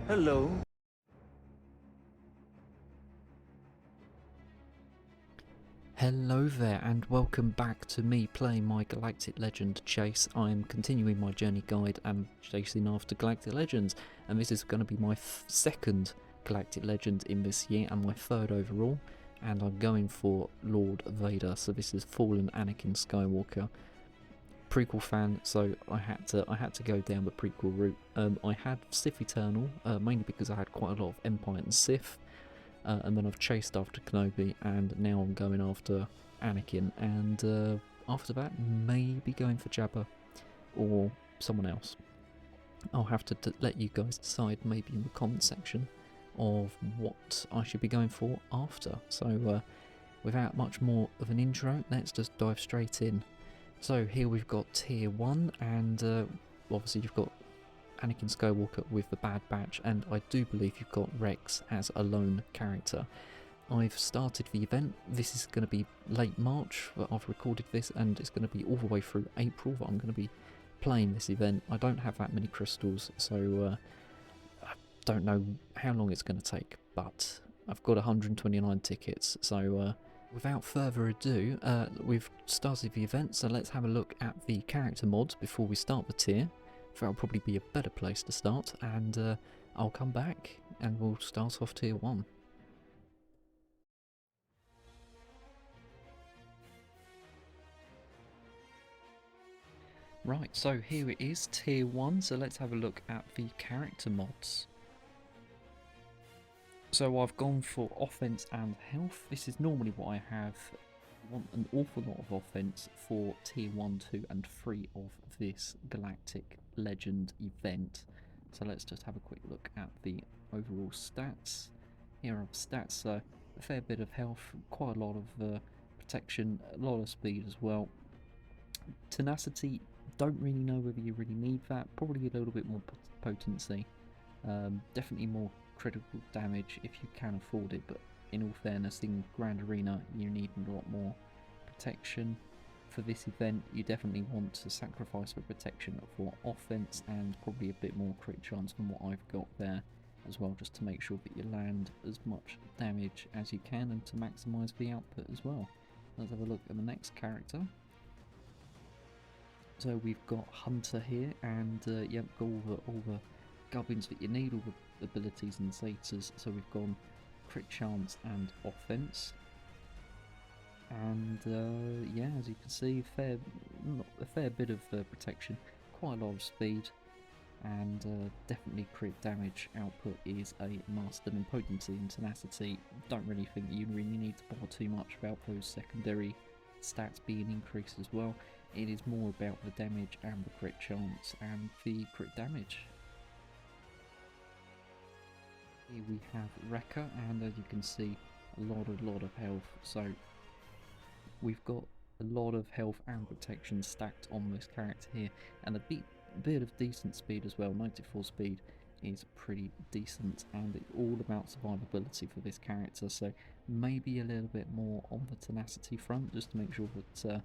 Hello. Hello there and welcome back to me playing my Galactic Legend chase. I'm continuing my journey guide and chasing after Galactic Legends, and this is going to be my second Galactic Legend in this year and my third overall, and I'm going for Lord Vader. So this is Fallen Anakin Skywalker. Prequel fan, so I had to go down the prequel route. I had Sith Eternal, mainly because I had quite a lot of Empire and Sith. And then I've chased after Kenobi, and now I'm going after Anakin, and after that maybe going for Jabba or someone else. I'll have to let you guys decide maybe in the comment section of what I should be going for after. So without much more of an intro, let's just dive straight in. So here we've got tier 1, and obviously you've got Anakin Skywalker with the Bad Batch, and I do believe you've got Rex as a lone character. I've started the event. This is going to be late March that I've recorded this, and it's going to be all the way through April that I'm going to be playing this event. I don't have that many crystals, so I don't know how long it's going to take, but I've got 129 tickets, so without further ado, we've started the event, so let's have a look at the character mods before we start the tier. That'll probably be a better place to start, and I'll come back and we'll start off tier 1. Right, so here it is, tier 1, so let's have a look at the character mods. So I've gone for offense and health. This is normally what I have. I want an awful lot of offense for tier 1, 2 and 3 of this Galactic Legend event. So let's just have a quick look at the overall stats. Here are the stats, a fair bit of health, quite a lot of protection, a lot of speed as well. Tenacity, don't really know whether you really need that, probably a little bit more potency. Definitely more critical damage if you can afford it, but in all fairness, in Grand Arena you need a lot more protection. For this event you definitely want to sacrifice the protection for offense and probably a bit more crit chance than what I've got there as well, just to make sure that you land as much damage as you can and to maximise the output as well. Let's have a look at the next character. So we've got Hunter here, and yep, got all the gubbins that you need, all the abilities and status. So we've gone crit chance and offense, and yeah, as you can see, a fair bit of protection, quite a lot of speed, and definitely crit damage output is a must. And in potency and tenacity, don't really think you really need to bother too much about those secondary stats being increased as well. It is more about the damage and the crit chance and the crit damage. Here we have Wrecker, and as you can see, a lot of health. So we've got a lot of health and protection stacked on this character here, and a bit of decent speed as well. 94 speed is pretty decent, and it's all about survivability for this character, so maybe a little bit more on the tenacity front, just to make sure that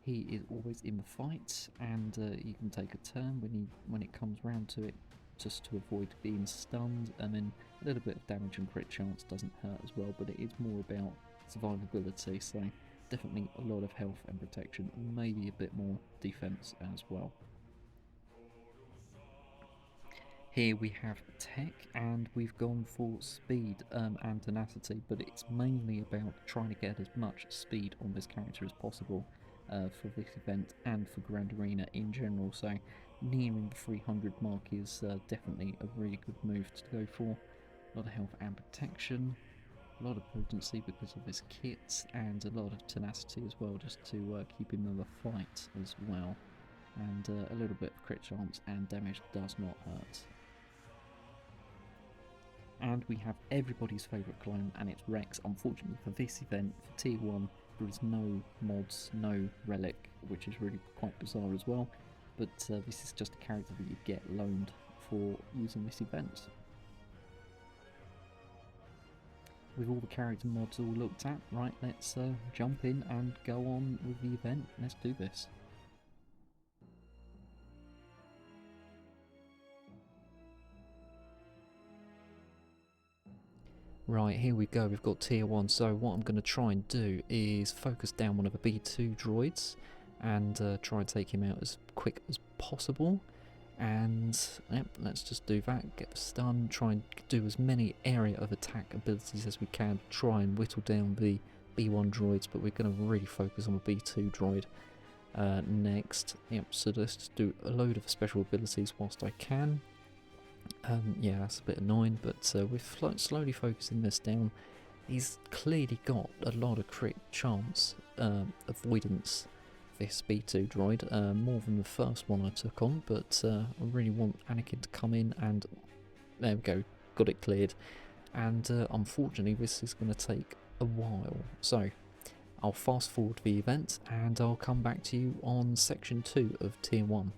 he is always in the fight, and you can take a turn when it comes round to it, just to avoid being stunned, and then a little bit of damage and crit chance doesn't hurt as well, but it is more about survivability, so definitely a lot of health and protection, and maybe a bit more defense as well. Here we have tech, and we've gone for speed and tenacity, but it's mainly about trying to get as much speed on this character as possible for this event and for Grand Arena in general, so nearing the 300 mark is definitely a really good move to go for. A lot of health and protection. A lot of potency because of his kit, and a lot of tenacity as well, just to keep him in the fight as well. And a little bit of crit chance and damage does not hurt. And we have everybody's favourite clone, and it's Rex. Unfortunately for this event, for tier 1, there is no mods, no relic, which is really quite bizarre as well. But this is just a character that you get loaned for using this event. With all the character mods all looked at, right, let's jump in and go on with the event. Let's do this. Right, here we go, we've got tier 1, so what I'm going to try and do is focus down one of the B2 droids and try and take him out as quick as possible. And yep, let's just do that, get the stun, try and do as many area of attack abilities as we can, try and whittle down the B1 droids, but we're going to really focus on the B2 droid next. Yep, so let's just do a load of special abilities whilst I can. Yeah, that's a bit annoying, but we're slowly focusing this down. He's clearly got a lot of crit chance avoidance, this B2 droid, more than the first one I took on, but I really want Anakin to come in, and there we go, got it cleared. And unfortunately this is going to take a while, so I'll fast forward the event and I'll come back to you on section 2 of tier 1.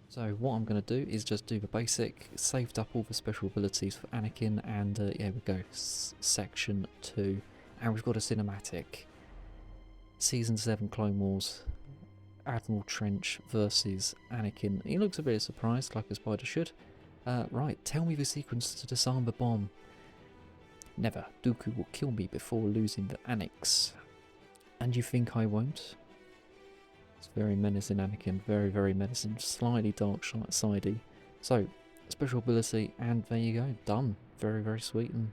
So what I'm going to do is just do the basic, saved up all the special abilities for Anakin, and here we go, section 2, and we've got a cinematic. Season 7 Clone Wars, Admiral Trench versus Anakin. He looks a bit surprised, like a spider should. Right, tell me the sequence to disarm the bomb. Never. Dooku will kill me before losing the Annex. And you think I won't? It's very menacing, Anakin, very, very menacing, slightly dark-sidey. So, special ability, and there you go, done. Very, very sweet and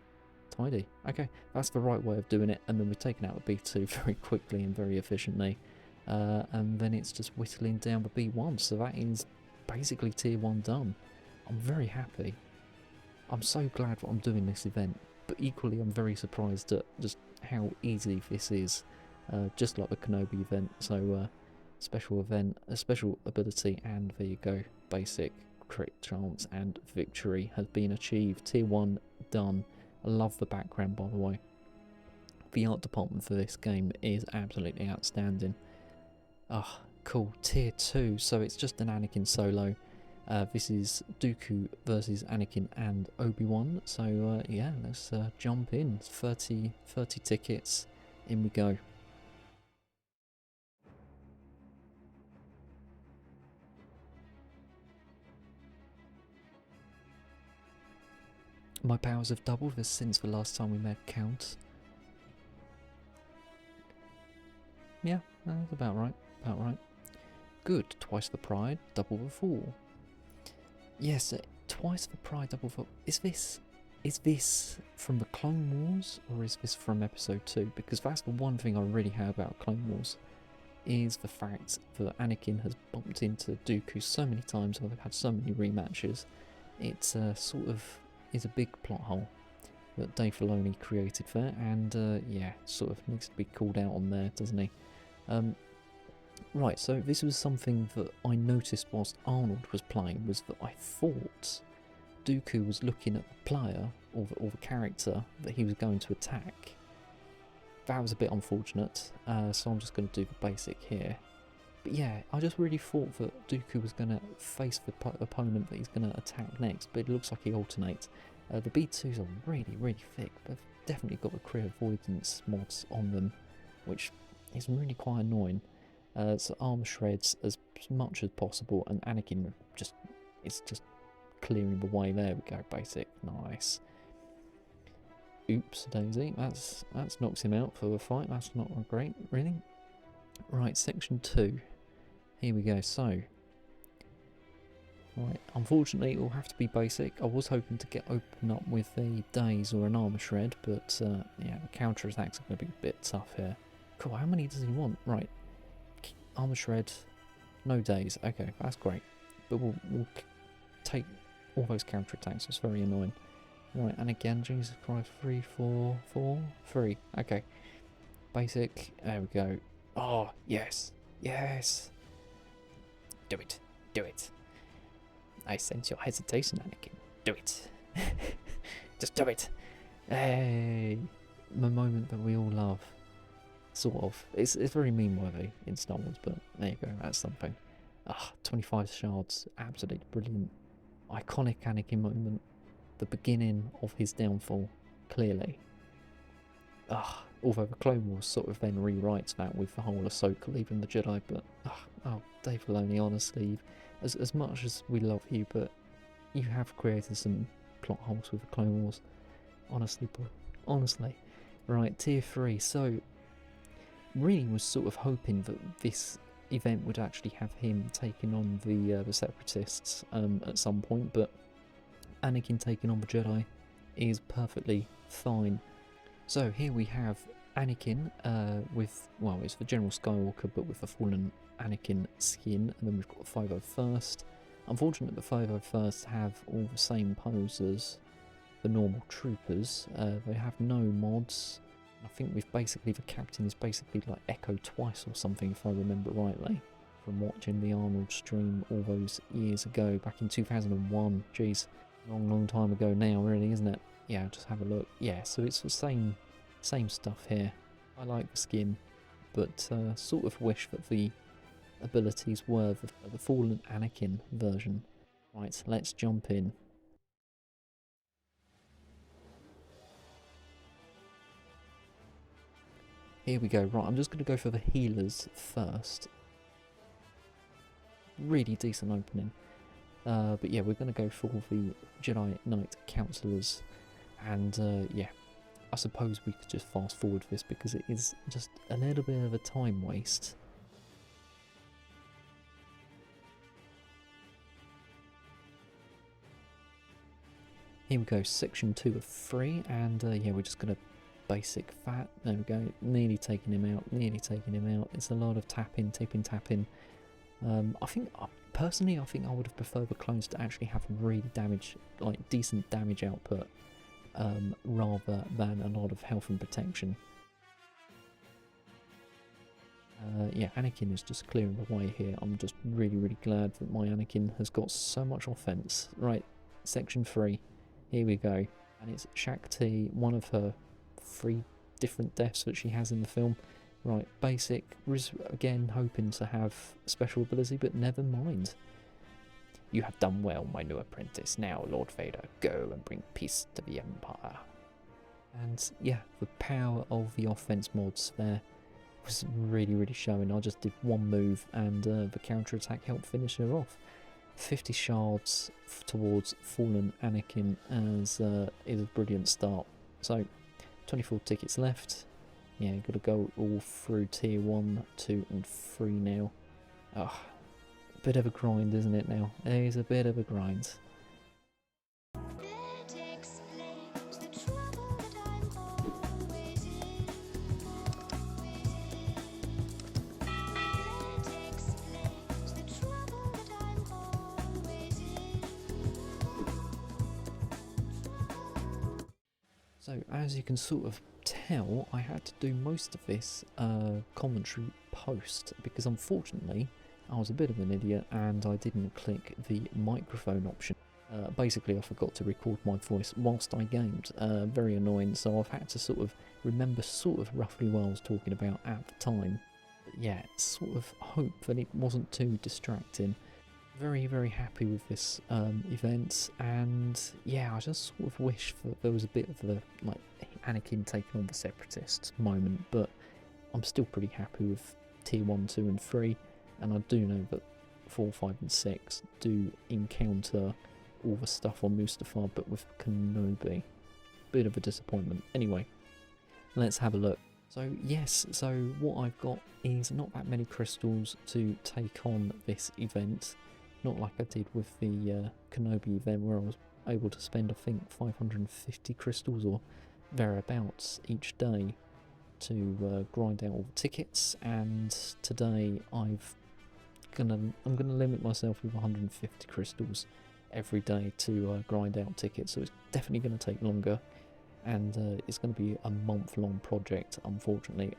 tidy. Okay, that's the right way of doing it, and then we've taken out the B2 very quickly and very efficiently. And then it's just whittling down the B1, so that is basically tier 1 done. I'm very happy. I'm so glad that I'm doing this event, but equally I'm very surprised at just how easy this is, just like the Kenobi event. So, special event, a special ability, and there you go, basic crit chance and victory has been achieved. Tier 1 done. I love the background, by the way. The art department for this game is absolutely outstanding. Ah, cool. Tier 2, so it's just an Anakin solo. This is Dooku versus Anakin and Obi-Wan, so yeah, let's jump in. 30 tickets, in we go. My powers have doubled since the last time we made count. Yeah, that's about right, Good, twice the pride, double the fall. Yes, twice the pride, double the fall. Is this from the Clone Wars, or is this from episode 2? Because that's the one thing I really have about Clone Wars, is the fact that Anakin has bumped into Dooku so many times, and they've had so many rematches. It's sort of is a big plot hole that Dave Filoni created there, and yeah, sort of needs to be called out on there, doesn't he? Right, so this was something that I noticed whilst Arnold was playing, was that I thought Dooku was looking at the player, or the character that he was going to attack. That was a bit unfortunate, so I'm just going to do the basic here. But yeah, I just really thought that Dooku was going to face the opponent that he's going to attack next, but it looks like he alternates. The B2s are really, really thick, but they've definitely got the crit avoidance mods on them, which is really quite annoying. So armor shreds as much as possible, and Anakin is just clearing the way. There we go, basic, nice. Oops, daisy, that's knocks him out for the fight. That's not great, really. Right, section 2. Here we go. So Right, unfortunately it will have to be basic. I was hoping to get open up with a daze or an armor shred, but yeah, the counter attacks are going to be a bit tough here. Cool, how many does he want? Right, armor shred, no daze. Okay, that's great. But we'll take all those counter attacks. It's very annoying. Right, and again, Jesus Christ, 3, 4, 4, 3. Okay, basic. There we go. Oh yes, yes. Do it, do it. I sense your hesitation, Anakin. Do it. Just do it. Hey, the moment that we all love. Sort of. It's very meme-worthy in Star Wars, but there you go. That's something. 25 shards. Absolutely brilliant. Iconic Anakin moment. The beginning of his downfall. Clearly. Although the Clone Wars sort of then rewrites that with the whole Ahsoka leaving the Jedi, but Dave Filoni, honestly, as much as we love you, but you have created some plot holes with the Clone Wars. Honestly, bro. Honestly. Right, tier 3. So, really was sort of hoping that this event would actually have him taking on the Separatists at some point, but Anakin taking on the Jedi is perfectly fine. So here we have Anakin with, well, it's the General Skywalker, but with the fallen Anakin skin, and then we've got the 501st. Unfortunately, the 501st have all the same pose as the normal troopers. They have no mods. I think we've basically, the captain is basically like Echo twice or something, if I remember rightly, from watching the Arnold stream all those years ago, back in 2001. Jeez, long time ago now, really, isn't it? Yeah, just have a look. Yeah, so it's the same stuff here. I like the skin, but sort of wish that the abilities were the fallen Anakin version. Right, let's jump in. Here we go. Right, I'm just going to go for the healers first. Really decent opening. But yeah, we're going to go for the Jedi Knight Counselors. And yeah, I suppose we could just fast forward this because it is just a little bit of a time waste. Here we go, section 2 of 3, and yeah, we're just going to basic fat. There we go, nearly taking him out, It's a lot of tapping. I think, personally, I think I would have preferred the clones to actually have really decent damage output, rather than a lot of health and protection. Yeah, Anakin is just clearing the way here. I'm just really glad that my Anakin has got so much offense. Right, section 3. Here we go. And it's Shakti, one of her 3 different deaths that she has in the film. Right, basic. Again, hoping to have special ability, but never mind. You have done well, my new apprentice. Now, Lord Vader, go and bring peace to the Empire. And yeah, the power of the offense mods there was really showing. I just did one move and the counter attack helped finish her off. 50 shards towards fallen Anakin is a brilliant start. So 24 tickets left. Yeah, gotta go all through tier 1, 2 and 3 now. Bit of a grind, isn't it now? It is a bit of a grind. So as you can sort of tell, I had to do most of this commentary post because unfortunately I was a bit of an idiot and I didn't click the microphone option. Basically I forgot to record my voice whilst I gamed. Very annoying, so I've had to sort of remember roughly what I was talking about at the time. But yeah, sort of hope that it wasn't too distracting. Very happy with this event, and yeah, I just sort of wish that there was a bit of the like Anakin taking on the Separatists moment, but I'm still pretty happy with tier 1, 2 and 3, and I do know that 4, 5 and 6 do encounter all the stuff on Mustafar, but with Kenobi, bit of a disappointment. Anyway, let's have a look. So yes, so what I've got is not that many crystals to take on this event. not like I did with the Kenobi event where I was able to spend, I think, 550 crystals or thereabouts each day to grind out all the tickets. And today I'm gonna limit myself with 150 crystals every day to grind out tickets, so it's definitely going to take longer, and it's going to be a month-long project, unfortunately.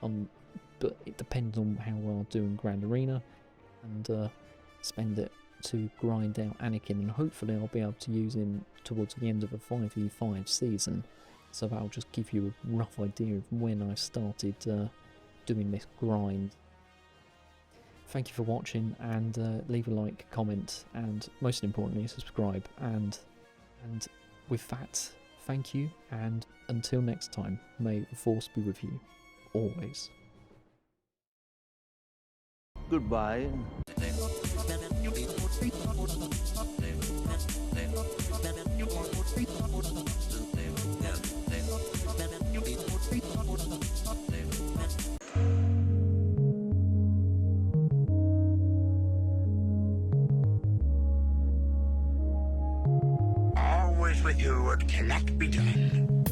But it depends on how well I do in Grand Arena, and spend it to grind out Anakin, and hopefully I'll be able to use him towards the end of a 5v5 season, so that'll just give you a rough idea of when I started doing this grind. Thank you for watching, and leave a like, comment, and most importantly subscribe, and with that, thank you, and until next time, may the Force be with you, always. Goodbye. Always with you, it cannot be done.